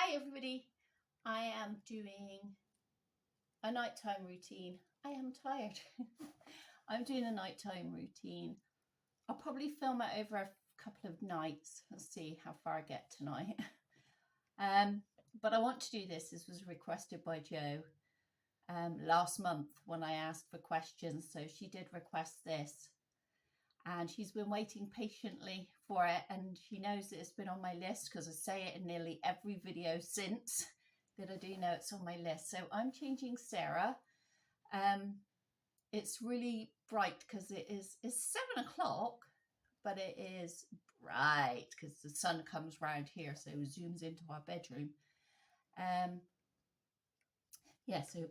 Hi everybody, I am doing a nighttime routine. I am tired. I'm doing a nighttime routine. I'll probably film it over a couple of nights and see how far I get tonight. But I want to do this. This was requested by Jo last month when I asked for questions. So she did request this and she's been waiting patiently for it, and she knows that it's been on my list because I say it in nearly every video since that I do know it's on my list. So I'm changing Sarah. It's really bright because it's 7 o'clock, but it is bright because the sun comes round here, so it zooms into our bedroom. Yeah, so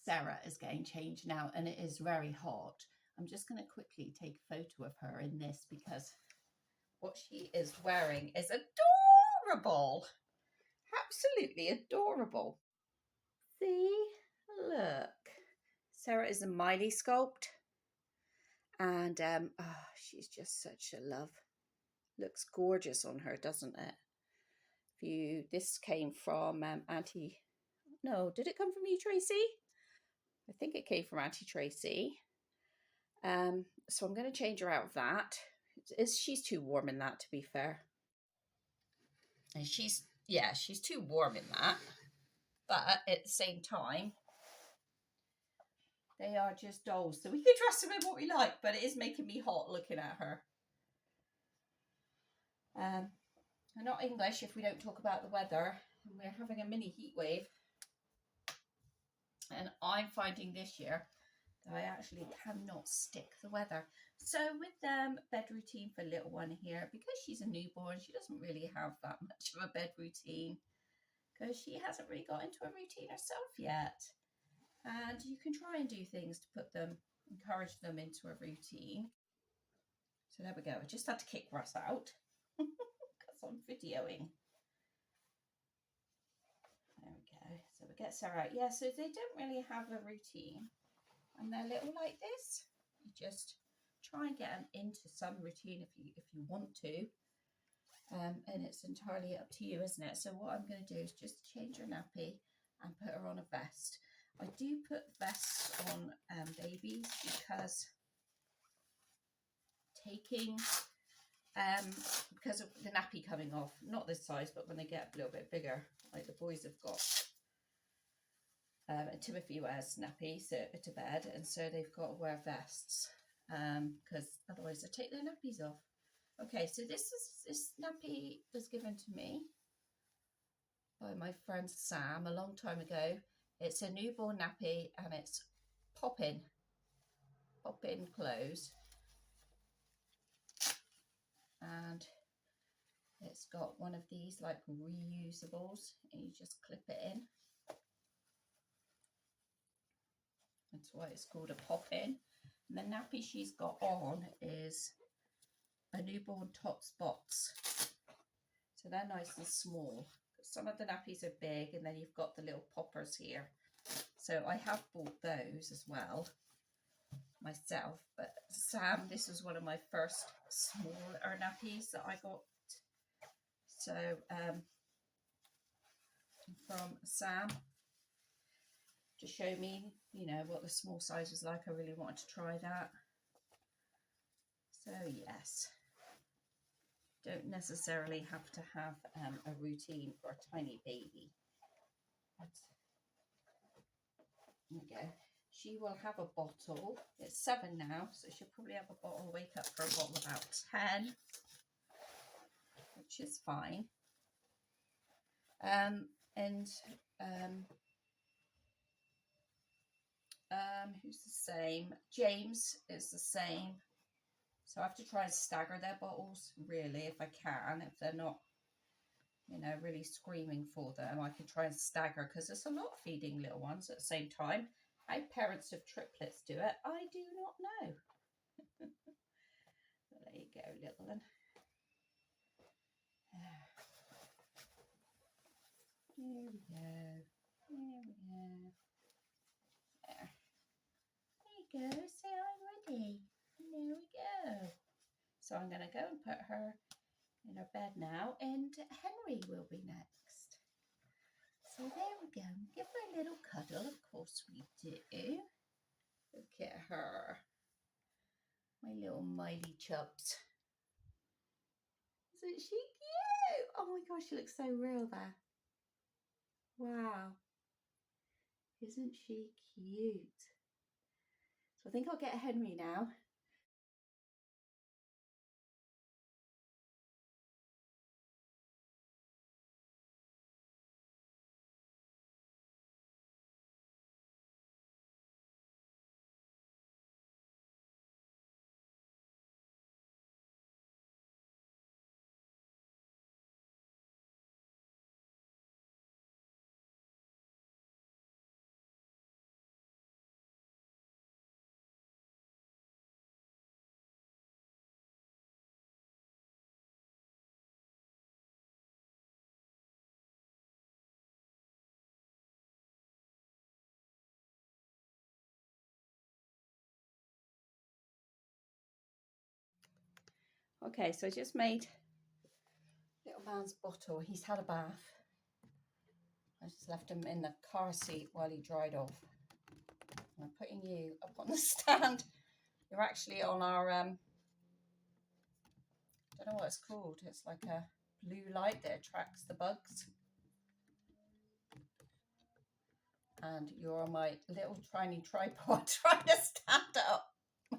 Sarah is getting changed now, and it is very hot. I'm just going to quickly take a photo of her in this because what she is wearing is adorable. Absolutely adorable. See? Look. Sarah is a Miley sculpt. And she's just such a love. Looks gorgeous on her, doesn't it? This came from Auntie... No, did it come from you, Tracy? I think it came from Auntie Tracy. So I'm going to change her out of that. She's too warm in that, to be fair. And she's too warm in that. But at the same time, they are just dolls. So we can dress them in what we like, but it is making me hot looking at her. We're not English if we don't talk about the weather. We're having a mini heat wave. And I'm finding this year that I actually cannot stick the weather. So with bed routine for little one here, because she's a newborn, she doesn't really have that much of a bed routine because she hasn't really got into a routine herself yet. And you can try and do things to encourage them into a routine. So there we go. I just had to kick Russ out because I'm videoing. There we go. So we get Sarah out. Yeah, so they don't really have a routine. And they're little like this. You just try and get them into some routine if you want to. And it's entirely up to you, isn't it? So what I'm going to do is just change her nappy and put her on a vest. I do put vests on babies because because of the nappy coming off, not this size, but when they get a little bit bigger, like the boys have got. And Timothy wears nappies to bed, and so they've got to wear vests because otherwise they take their nappies off. Okay, so this nappy was given to me by my friend Sam a long time ago. It's a newborn nappy and it's pop-in clothes, and it's got one of these like reusables, and you just clip it in. That's why it's called a pop-in. And the nappy she's got on is a newborn Tots Bots. So they're nice and small. Some of the nappies are big, and then you've got the little poppers here. So I have bought those as well myself. But Sam, this was one of my first smaller nappies that I got. So from Sam, to show me, what the small size was like. I really wanted to try that. So yes, don't necessarily have to have a routine for a tiny baby. But there we go. She will have a bottle. It's 7 now, so she'll probably have a bottle, wake up for a bottle about 10, which is fine. Who's the same? James is the same. So I have to try and stagger their bottles, really, if I can. If they're not, really screaming for them, I can try and stagger, because there's a lot feeding little ones at the same time. How parents of triplets do it, I do not know. There you go, little one. Here we go. Here we go. There. There you go. Say I'm ready. And there we go. So I'm going to go and put her in her bed now, and Henry will be next. So there we go. Give her a little cuddle, of course we do. Look at her. My little Miley chubs. Isn't she cute? Oh my gosh, she looks so real there. Wow. Isn't she cute? So I think I'll get Henry now. Okay, so I just made little man's bottle. He's had a bath. I just left him in the car seat while he dried off. I'm putting you up on the stand. You're actually on our, I don't know what it's called. It's like a blue light that attracts the bugs. And you're on my little tiny tripod trying to stand up.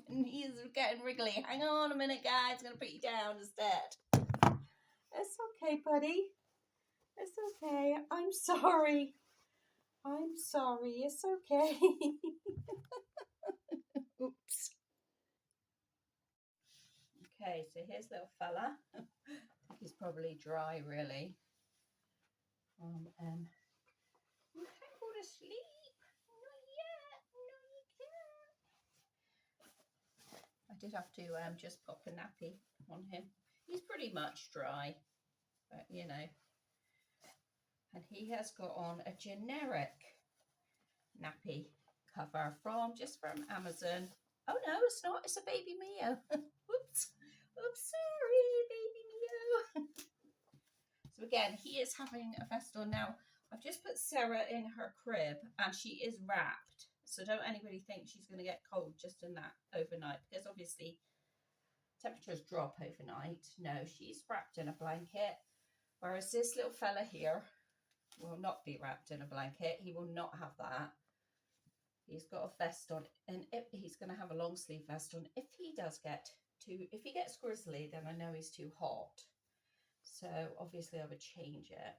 My knees are getting wriggly. Hang on a minute, guys. I'm going to put you down instead. It's okay, buddy. It's okay. I'm sorry. I'm sorry. It's okay. Oops. Okay, so here's little fella. He's probably dry, really. You can't go to sleep. Not yet. No, you can't. I did have to just pop a nappy on him. He's pretty much dry, but you know. And he has got on a generic nappy cover from Amazon. Oh no, it's not. It's a baby Mio. Oops. Oops, sorry, baby Mio. So again, he is having a vest on now. I've just put Sarah in her crib and she is wrapped. So don't anybody think she's going to get cold just in that overnight, because obviously temperatures drop overnight. No, she's wrapped in a blanket. Whereas this little fella here will not be wrapped in a blanket. He will not have that. He's got a vest on, and he's going to have a long sleeve vest on. If he gets grizzly, then I know he's too hot. So obviously I would change it.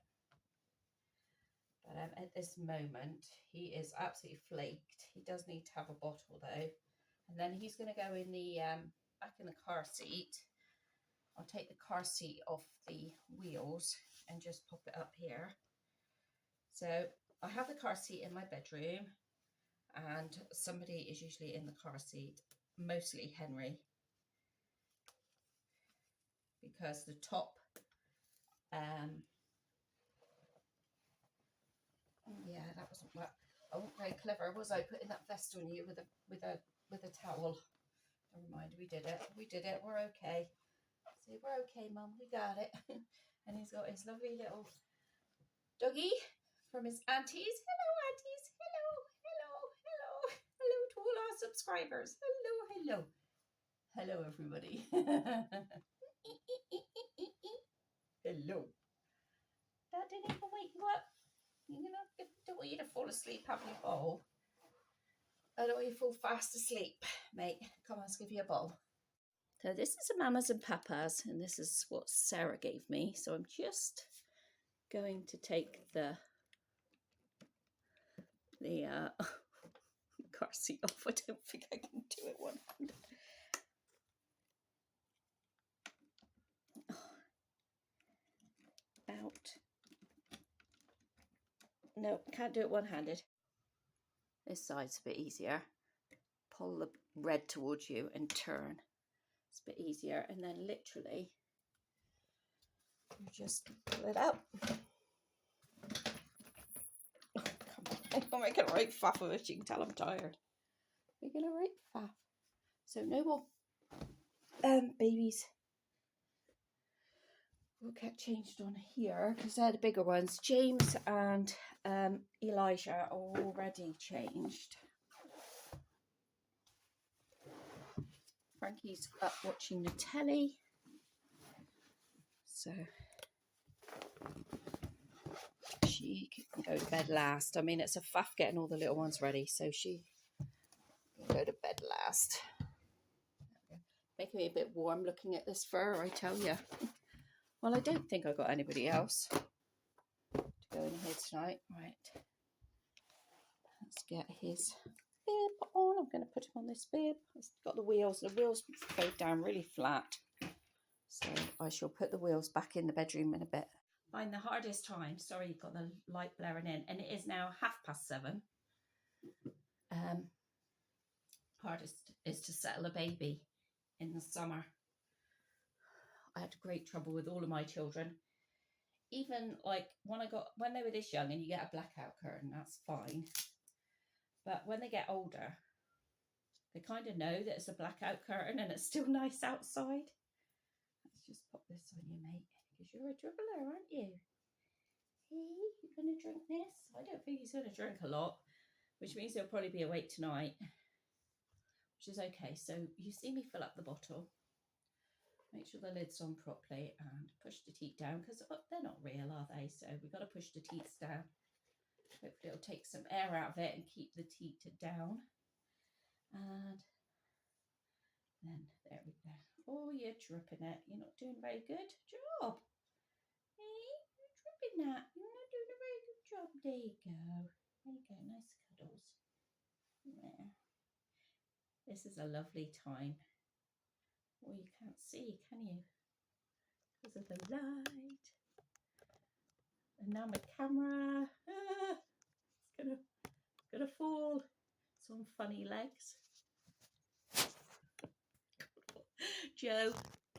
But at this moment, he is absolutely flaked. He does need to have a bottle though. And then he's going to go in the back in the car seat. I'll take the car seat off the wheels and just pop it up here. So I have the car seat in my bedroom, and somebody is usually in the car seat, mostly Henry, because the top yeah, that wasn't what I wasn't very clever, was I, putting that vest on you with a towel. Never mind, we did it, we're okay. See, we're okay, Mum, we got it. And he's got his lovely little doggy from his aunties. Hello, aunties. Hello, hello, hello. Hello to all our subscribers. Hello, hello. Hello, everybody. Hello. That didn't even wake you up. You know, I don't want you to fall asleep having a bowl. I don't want you to fall fast asleep, mate. Come on, let's give you a bowl. So this is a Mamas and Papas, and this is what Sarah gave me. So I'm just going to take the car seat off. I don't think I can do it one-handed. Out. No, can't do it one-handed. This side's a bit easier. Pull the red towards you and turn. It's a bit easier. And then literally, you just pull it out. Oh, come on. I'm making a right faff of it. You can tell I'm tired. Making a right faff. So no more babies will get changed on here because they're the bigger ones. James and Elijah are already changed. Frankie's up watching the telly, so she can go to bed last. I mean, it's a faff getting all the little ones ready, so she can go to bed last. Making me a bit warm looking at this fur, I tell you. Well, I don't think I got anybody else to go in here tonight. Right, let's get his bib on. I'm going to put him on this bib. It's got the wheels. The wheels go down really flat, so I shall put the wheels back in the bedroom in a bit. Find the hardest time. Sorry, you've got the light blaring in, and it is now 7:30. Hardest is to settle a baby in the summer. I had great trouble with all of my children. Even like when they were this young and you get a blackout curtain, that's fine. But when they get older, they kind of know that it's a blackout curtain and it's still nice outside. Let's just pop this on you, mate, because you're a dribbler, aren't you? Hey, you going to drink this? I don't think he's going to drink a lot, which means he'll probably be awake tonight, which is okay. So you see me fill up the bottle. Make sure the lid's on properly and push the teat down, because they're not real, are they? So we've got to push the teats down. Hopefully it'll take some air out of it and keep the teat down. And then there we go. Oh, you're dripping it. You're not doing a very good job. Hey, you're dripping that. You're not doing a very good job. There you go. There you go. Nice cuddles. Yeah. This is a lovely time. Well, you can't see, can you? Because of the light. And now my camera. It's gonna fall. It's on funny legs. Joe,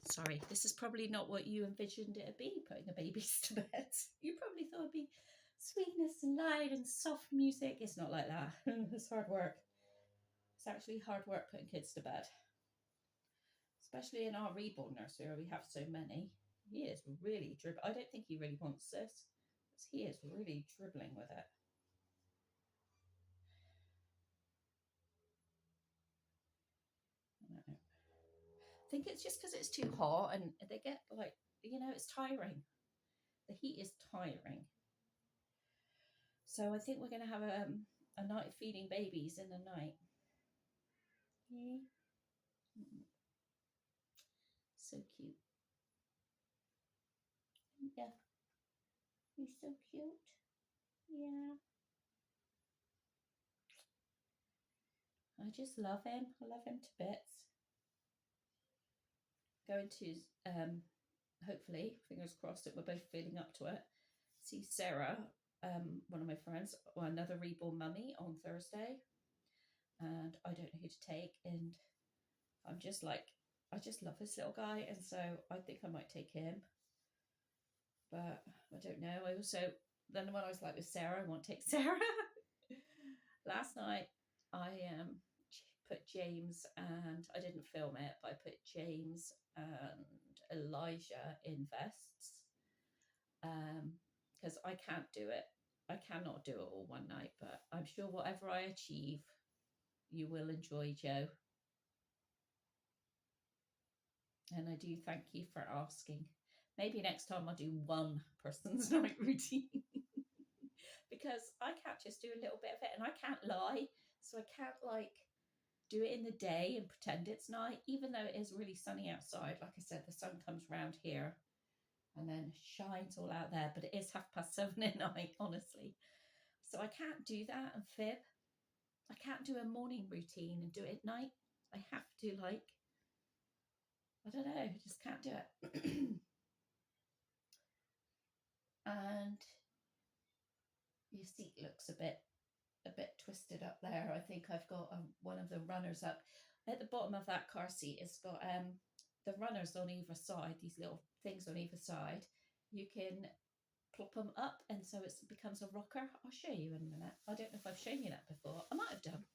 sorry, this is probably not what you envisioned it would be, putting the babies to bed. You probably thought it'd be sweetness and light and soft music. It's not like that. It's hard work. It's actually hard work putting kids to bed. Especially in our reborn nursery where we have so many. He is really dribbling. I don't think he really wants this, because he is really dribbling with it. I don't know. I think it's just because it's too hot and they get like, it's tiring. The heat is tiring. So I think we're going to have a night feeding babies in the night. Yeah. So cute. Yeah. He's so cute. Yeah. I just love him. I love him to bits. Going to, hopefully, fingers crossed that we're both feeling up to it, see Sarah, one of my friends, another reborn mummy on Thursday. And I don't know who to take. And I'm just like, I just love this little guy. And so I think I might take him. But I don't know. I also, then when I was like with Sarah, I want to take Sarah. Last night I put James, and I didn't film it, but I put James and Elijah in vests, because I can't do it. I cannot do it all one night, but I'm sure whatever I achieve, you will enjoy, Joe. And I do thank you for asking. Maybe next time I'll do one person's night routine. Because I can't just do a little bit of it, and I can't lie. So I can't like do it in the day and pretend it's night, even though it is really sunny outside. Like I said, the sun comes round here and then shines all out there, but it is 7:30 at night, honestly. So I can't do that and fib. I can't do a morning routine and do it at night. I have to, like, I don't know, just can't do it. And your seat looks a bit twisted up there. I think I've got one of the runners up at the bottom of that car seat. It's got the runners on either side, these little things on either side. You can plop them up, and so it becomes a rocker. I'll show you in a minute. I don't know if I've shown you that before. I might have done.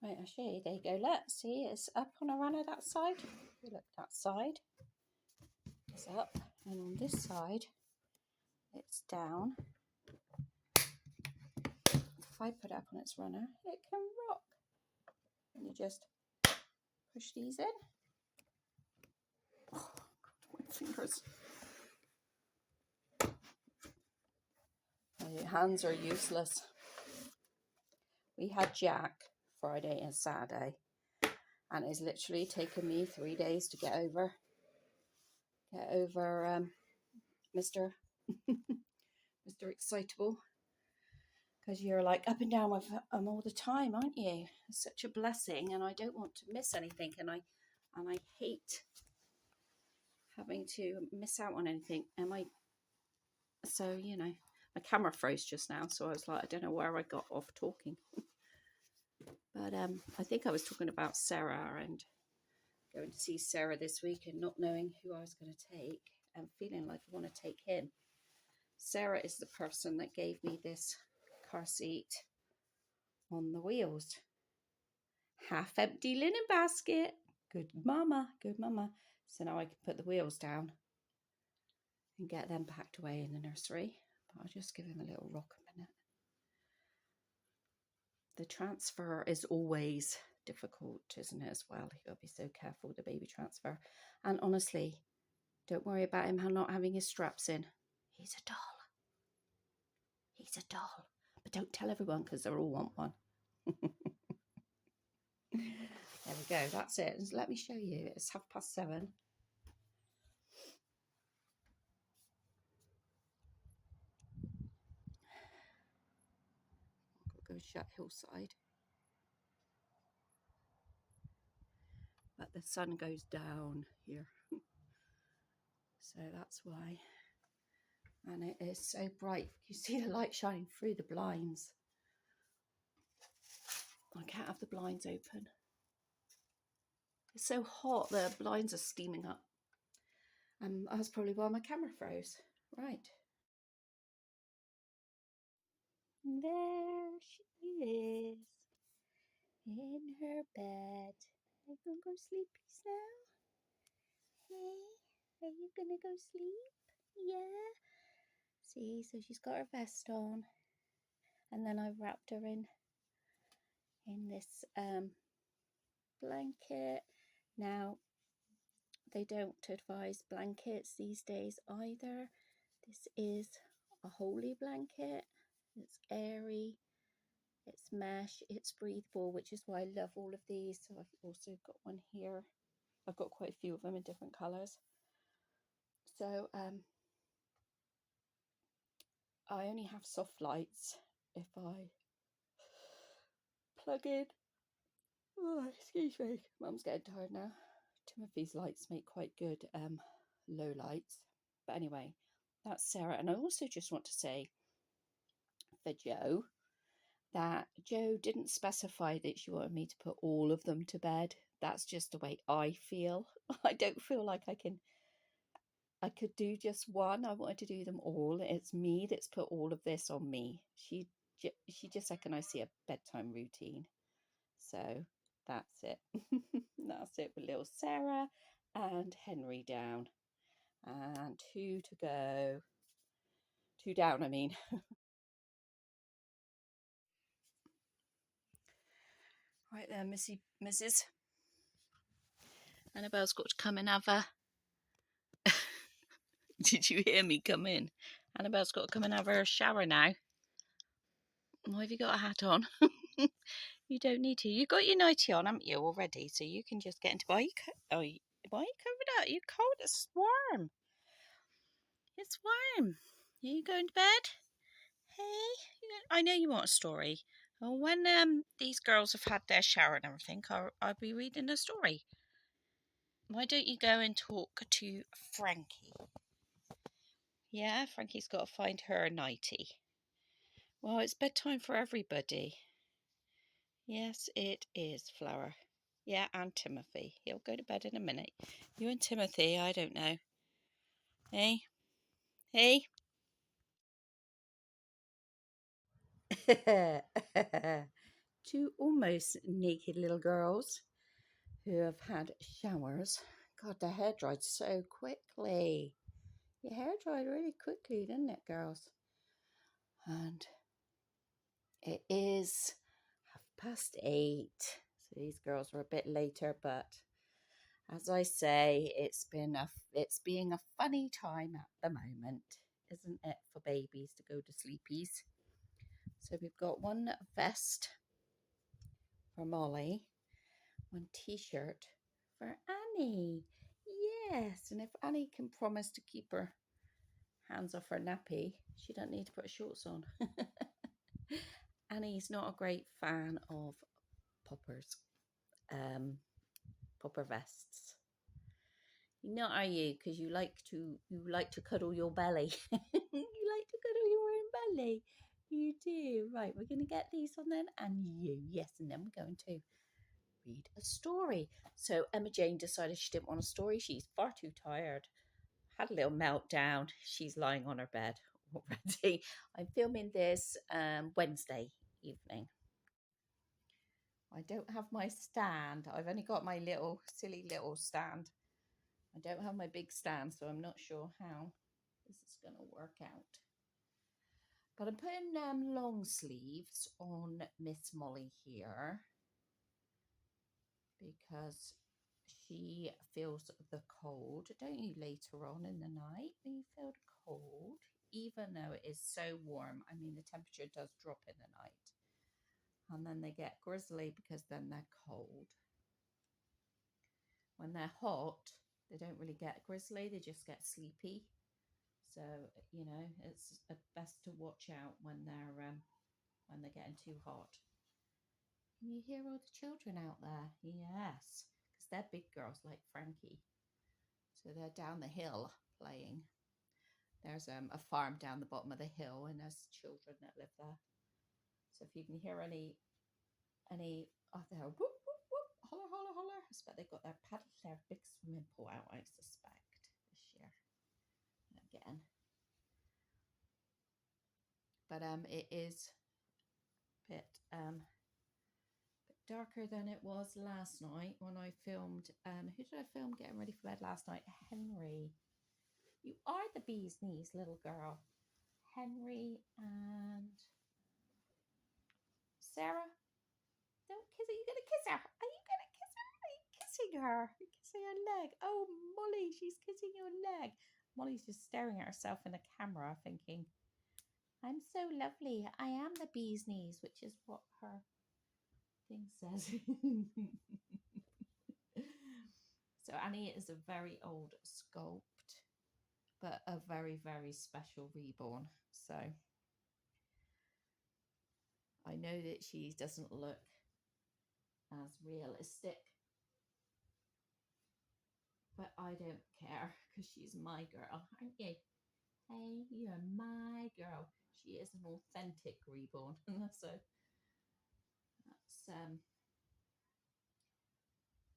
Right, I'll show you. There you go. Let's see, it's up on a runner that side. Look, that side is up, and on this side it's down. If I put it up on its runner, it can rock. And you just push these in. Oh, God, my fingers. My hands are useless. We had Jack Friday and Saturday, and it's literally taken me 3 days to get over Mr. Mr. Excitable, because you're like up and down with him all the time, aren't you? It's such a blessing, and I don't want to miss anything, and I hate having to miss out on anything. So you know, my camera froze just now, so I was like, I don't know where I got off talking. But I think I was talking about Sarah and going to see Sarah this week and not knowing who I was going to take and feeling like I want to take him. Sarah is the person that gave me this car seat on the wheels. Half empty linen basket. Good mama, good mama. So now I can put the wheels down and get them packed away in the nursery. But I'll just give him a little rock a minute. The transfer is always difficult, isn't it, as well? You've got to be so careful with the baby transfer. And honestly, don't worry about him not having his straps in. He's a doll. He's a doll. But don't tell everyone, because they all want one. There we go. That's it. Just let me show you. It's 7:30. I'll go shut Hillside. But the sun goes down here. So that's why. And it is so bright. You see the light shining through the blinds. I can't have the blinds open. It's so hot, the blinds are steaming up. That's probably why my camera froze. Right. There she is. In her bed. Are you gonna go sleep now? Hey, are you gonna go sleep? Yeah. See, so she's got her vest on. And then I've wrapped her in this blanket. Now, they don't advise blankets these days either. This is a holy blanket. It's airy, it's mesh, it's breathable, which is why I love all of these. So I've also got one here. I've got quite a few of them in different colours. So I only have soft lights if I plug in. Oh, excuse me. Mum's getting tired now. Timothy's lights make quite good low lights. But anyway, that's Sarah. And I also just want to say for Jo that Jo didn't specify that she wanted me to put all of them to bed. That's just the way I feel. I don't feel like I could do just one. I wanted to do them all. It's me that's put all of this on me. She just said, can I see a bedtime routine? So that's it. That's it with little Sarah and Henry down. And 2 to go. 2 down, I mean. Right there, Mrs. Annabelle's got to come and have a... Did you hear me come in? Annabelle's got to come and have her shower now. Why have you got a hat on? You don't need to. You got your nightie on, haven't you, already? So you can just get into... Why are you covered up? You're cold. It's warm. It's warm. Are you going to bed? Hey, I know you want a story. Well, when these girls have had their shower and everything, I'll be reading a story. Why don't you go and talk to Frankie? Yeah, Frankie's got to find her a nightie. Well, it's bedtime for everybody. Yes, it is, Flower. Yeah, and Timothy. He'll go to bed in a minute. You and Timothy, I don't know. Hey? Hey? two almost naked little girls who have had showers. God, their hair dried so quickly. Your hair dried really quickly, didn't it, girls? And it is 8:30. So these girls are a bit later, but as I say, it's being a funny time at the moment, isn't it, for babies to go to sleepies? So we've got one vest for Molly, one t-shirt for Annie. Yes, and if Annie can promise to keep her hands off her nappy, she don't need to put shorts on. Annie's not a great fan of poppers, popper vests. Not are you? Because you like to cuddle your belly. You like to cuddle your own belly. You do. Right, we're going to get these on then, and you, yes, and then we're going to read a story. So Emma Jane decided she didn't want a story. She's far too tired. Had a little meltdown. She's lying on her bed already. I'm filming this Wednesday evening. I don't have my stand. I've only got my little silly little stand. I don't have my big stand, so I'm not sure how this is going to work out. But I'm putting long sleeves on Miss Molly here because she feels the cold. Don't you later on in the night? You feel the cold, even though it is so warm. I mean, the temperature does drop in the night. And then they get grizzly because then they're cold. When they're hot, they don't really get grizzly, they just get sleepy. So, you know, it's best to watch out when they're getting too hot. Can you hear all the children out there? Yes, because they're big girls like Frankie. So they're down the hill playing. There's a farm down the bottom of the hill, and there's children that live there. So if you can hear any oh, they're whoop, whoop, whoop, holler, holler, holler. I suspect they've got their big swimming pool out, I suspect, this year. Again. But it is a bit darker than it was last night when I filmed. Who did I film getting ready for bed last night? Henry. You are the bee's knees, little girl. Henry and Sarah. Don't kiss her. Are you going to kiss her? Are you going to kiss her? Are you kissing her? You're kissing her leg. Oh, Molly, she's kissing your leg. Molly's just staring at herself in the camera thinking, I'm so lovely. I am the bee's knees, which is what her thing says. So Annie is a very old sculpt, but a very, very special reborn. So I know that she doesn't look as realistic, but I don't care because she's my girl, aren't you? Hey, you're my girl. She is an authentic reborn. So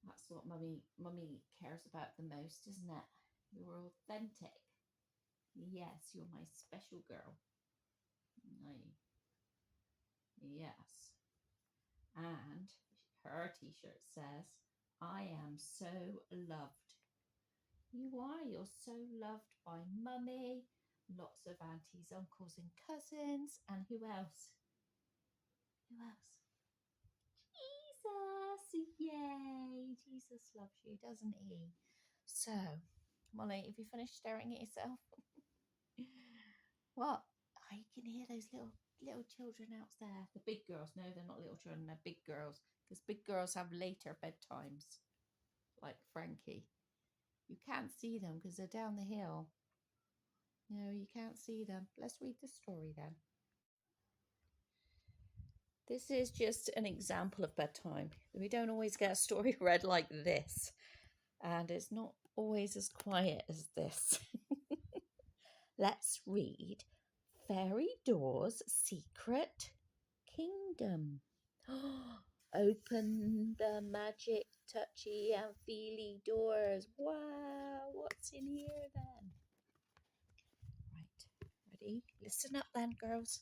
that's what mummy cares about the most, isn't it? You're authentic. Yes, you're my special girl. Yes. And her t-shirt says, I am so loved. You are. You're so loved by mummy, lots of aunties, uncles and cousins. And who else? Who else? Jesus. Yay. Jesus loves you, doesn't he? So, Molly, have you finished staring at yourself? What? Oh, you can hear those little children out there. The big girls. No, they're not little children. They're big girls. Because big girls have later bedtimes, like Frankie. You can't see them because they're down the hill. No, you can't see them. Let's read the story then. This is just an example of bedtime. We don't always get a story read like this. And it's not always as quiet as this. Let's read Fairy Door's Secret Kingdom. Open the magic, touchy and feely doors. Wow, what's in here then? Right, ready? Listen up then, girls.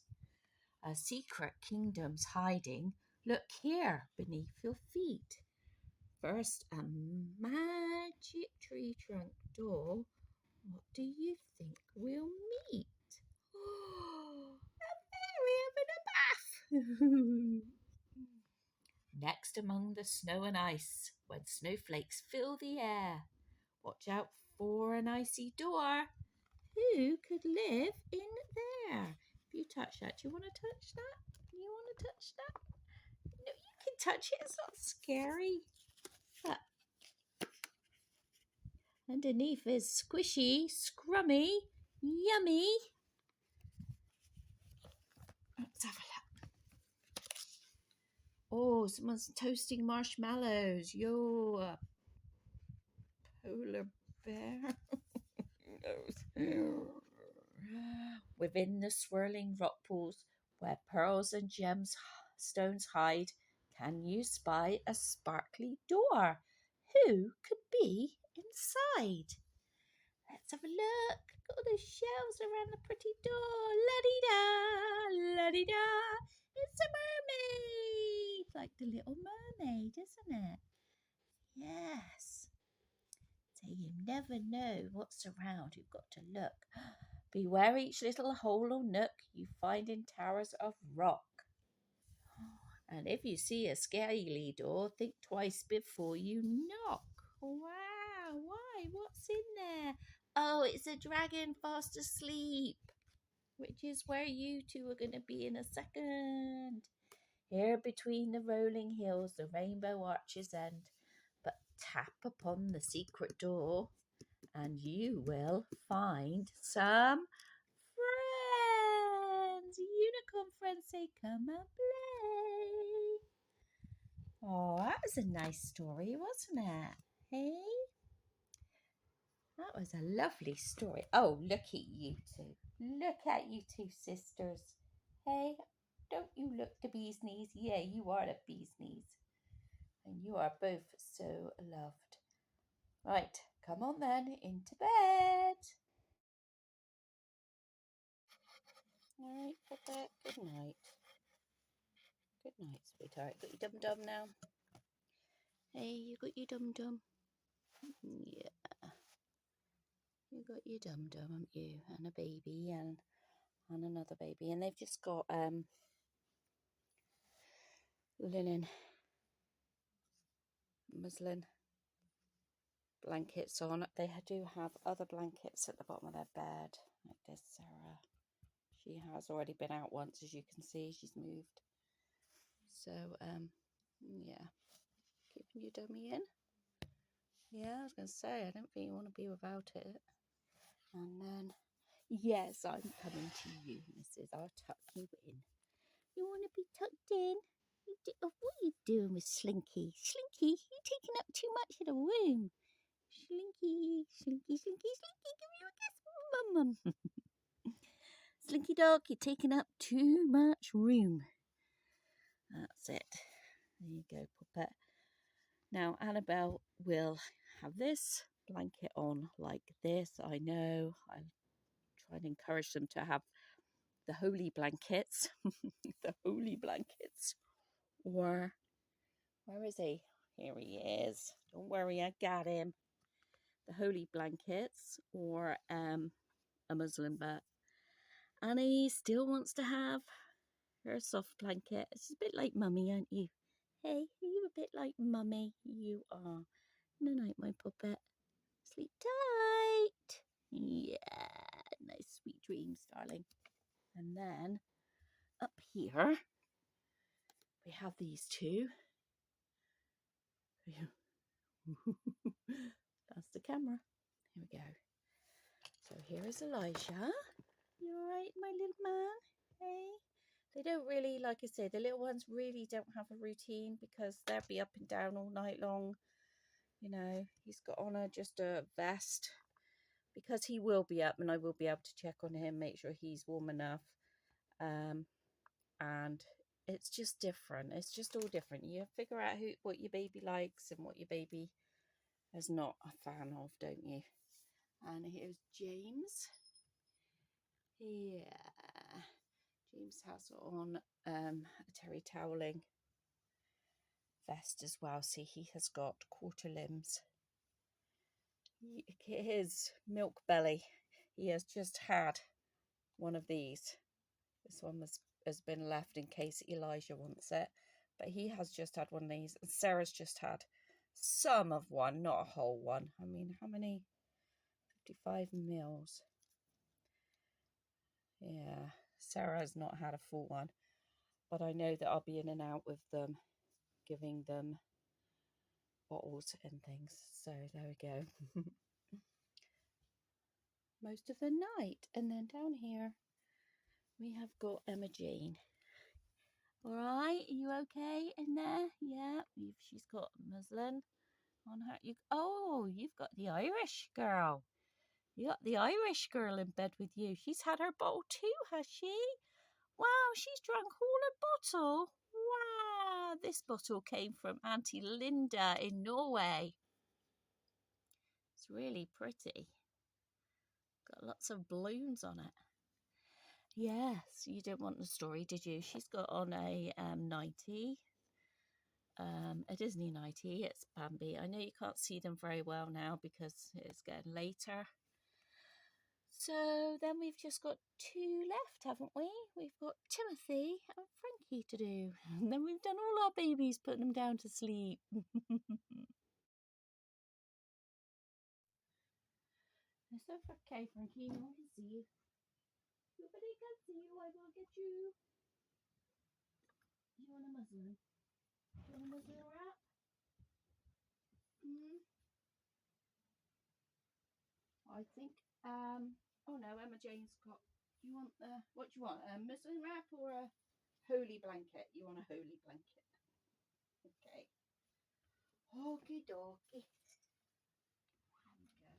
A secret kingdom's hiding Look here beneath your feet. First, a magic tree trunk door. What do you think we'll meet? Oh, a fairy having a bath. Next, among the snow and ice, when snowflakes fill the air, watch out for an icy door. Who could live in there? If you touch that, do you want to touch that? You want to touch that? No, you can touch it. It's not scary. But underneath is squishy, scrummy, yummy. Let's have a look. Oh, someone's toasting marshmallows. You're a polar bear. Within the swirling rock pools, where pearls and gems stones hide, can you spy a sparkly door? Who could be inside? Let's have a look. Got all those shells around the pretty door. La-dee-da, la-dee-da. It's a mermaid. Like the Little Mermaid, isn't it? Yes. So you never know what's around. You've got to look. Beware each little hole or nook you find in towers of rock. And if you see a scary door, think twice before you knock. Wow, why? What's in there? Oh, it's a dragon fast asleep, which is where you two are going to be in a second. Here between the rolling hills, the rainbow arches end. But tap upon the secret door, and you will find some friends. Unicorn friends say, come and play. Oh, that was a nice story, wasn't it? Hey? That was a lovely story. Oh, look at you two. Look at you two sisters. Hey, don't you look the bee's knees? Yeah, you are the bee's knees. And you are both so loved. Right, come on then, into bed. All right, Papa, good night. Good night, sweetheart. Got your dum-dum now? Hey, you got your dum-dum? Yeah. You got your dum-dum, haven't you? And a baby and another baby. And they've just got linen, muslin blankets on. They do have other blankets at the bottom of their bed. Like this, Sarah. She has already been out once, as you can see. She's moved. So, yeah. Keeping your dummy in. Yeah, I was going to say, I don't think you want to be without it. And then, yes, I'm coming to you, Mrs. I'll tuck you in. You want to be tucked in? What are you doing with Slinky? Slinky, you're taking up too much of the room. Slinky, Slinky, Slinky, Slinky, give me a kiss, Mum. Slinky dog, you're taking up too much room. That's it. There you go, puppet. Now, Annabelle will have this blanket on like this. I know. I try and encourage them to have the holy blankets. The holy blankets. Or, where is he? Here he is. Don't worry, I got him. The holy blankets or a muslin, but Annie still wants to have her soft blanket. It's a bit like Mummy, aren't you? Hey, are you a bit like Mummy? You are. Good night, my puppet. Sleep tight. Yeah, nice sweet dreams, darling. And then up here we have these two. That's the camera. Here we go. So here is Elijah. You alright, my little man? Hey? They don't really, like I said, the little ones really don't have a routine because they'll be up and down all night long. You know, he's got on just a vest because he will be up and I will be able to check on him, make sure he's warm enough. And it's just different. It's just all different. You figure out what your baby likes and what your baby is not a fan of, don't you? And here's James. Yeah. James has on a terry toweling vest as well. See, he has got quarter limbs. His milk belly, he has just had one of these. This one has been left in case Elijah wants it, but he has just had one of these, and Sarah's just had some of one, not a whole one. I mean, how many? 55 mils. Yeah, Sarah's not had a full one, but I know that I'll be in and out with them, giving them bottles and things. So there we go. Most of the night. And then down here we have got Emma Jane. All right, are you okay in there? Yeah, she's got muslin on her. You've got the Irish girl. You got the Irish girl in bed with you. She's had her bottle too, has she? Wow, she's drunk all her bottle. Wow, this bottle came from Auntie Linda in Norway. It's really pretty. Got lots of balloons on it. Yes, you didn't want the story, did you? She's got on a nightie. A Disney nightie. It's Bambi. I know you can't see them very well now because it's getting later. So then we've just got two left, haven't we? We've got Timothy and Frankie to do. And then we've done all our babies, putting them down to sleep. It's okay, Frankie. No one can see you. Nobody can see you. I will get you. You want a muslin? You want a muslin wrap? I think, oh no, Emma Jane's got, do you want what do you want, a muslin wrap or a holy blanket? You want a holy blanket? Okay. Okie dokie. There we go.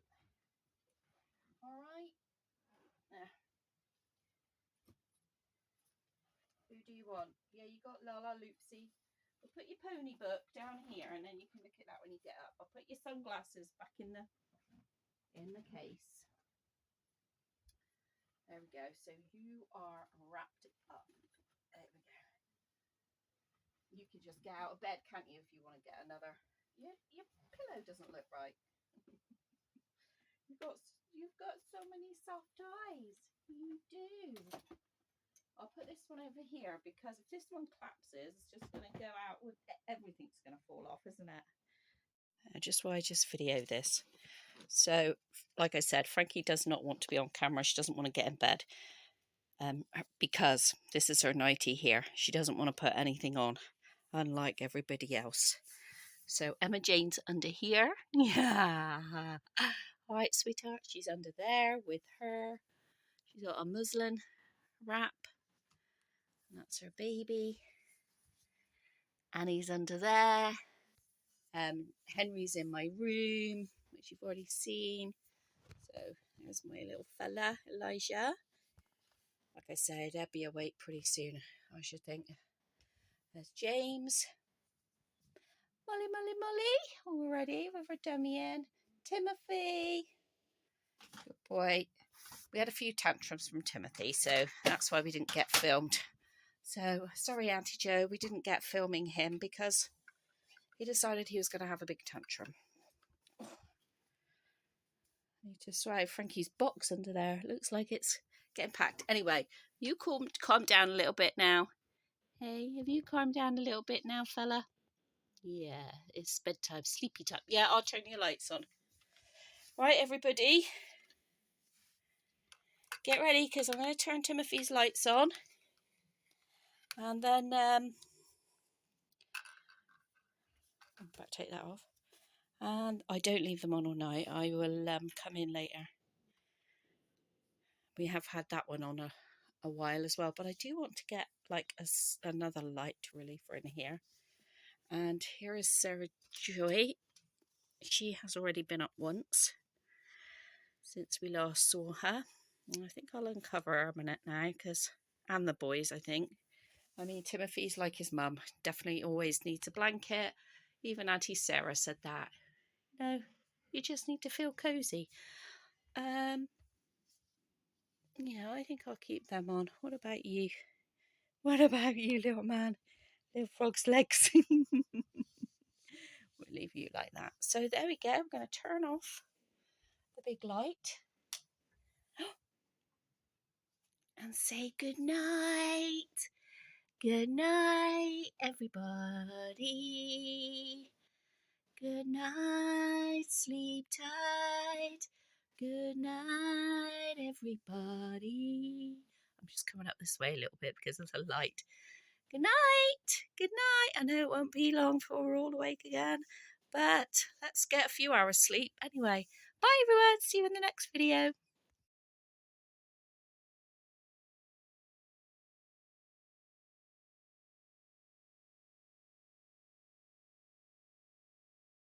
All right. Who do you want? Yeah, you got Lala Loopsy. We'll put your pony book down here and then you can look at that when you get up. I'll put your sunglasses back in the case. There we go. So you are wrapped up. There we go. You can just get out of bed, can't you, if you want to get another. Your pillow doesn't look right. You've got so many soft eyes. You do. I'll put this one over here because if this one collapses, it's just going to go out with everything's going to fall off, isn't it? Just why I just video this. So, like I said, Frankie does not want to be on camera. She doesn't want to get in bed because this is her nightie here. She doesn't want to put anything on, unlike everybody else. So Emma Jane's under here. Yeah. All right, sweetheart. She's under there with her. She's got a muslin wrap. And that's her baby. Annie's under there. Henry's in my room, which you've already seen. So there's my little fella, Elijah. Like I said, I'll be awake pretty soon, I should think. There's James. Molly, all ready with her dummy in. Timothy. Good boy. We had a few tantrums from Timothy, so that's why we didn't get filmed. So, sorry, Auntie Jo, we didn't get filming him because he decided he was going to have a big tantrum. I need to swallow Frankie's box under there. It looks like it's getting packed. Anyway, you calm down a little bit now. Hey, have you calmed down a little bit now, fella? Yeah, it's bedtime, sleepy time. Yeah, I'll turn your lights on. Right, everybody. Get ready, because I'm going to turn Timothy's lights on. And then, I'm about to take that off. And I don't leave them on all night. I will come in later. We have had that one on a while as well. But I do want to get like another light reliever in here. And here is Sarah Joy. She has already been up once since we last saw her. And I think I'll uncover her a minute now, and the boys, I think. I mean, Timothy's like his mum. Definitely always needs a blanket. Even Auntie Sarah said that. No, you just need to feel cozy. Yeah, I think I'll keep them on. What about you? What about you, little man? Little frog's legs. leave you like that. So there we go. I'm going to turn off the big light and say good night. Good night, everybody. Good night, sleep tight. Good night, everybody. I'm just coming up this way a little bit because of the light. Good night. Good night. I know it won't be long before we're all awake again, but let's get a few hours sleep anyway. Bye, everyone. See you in the next video.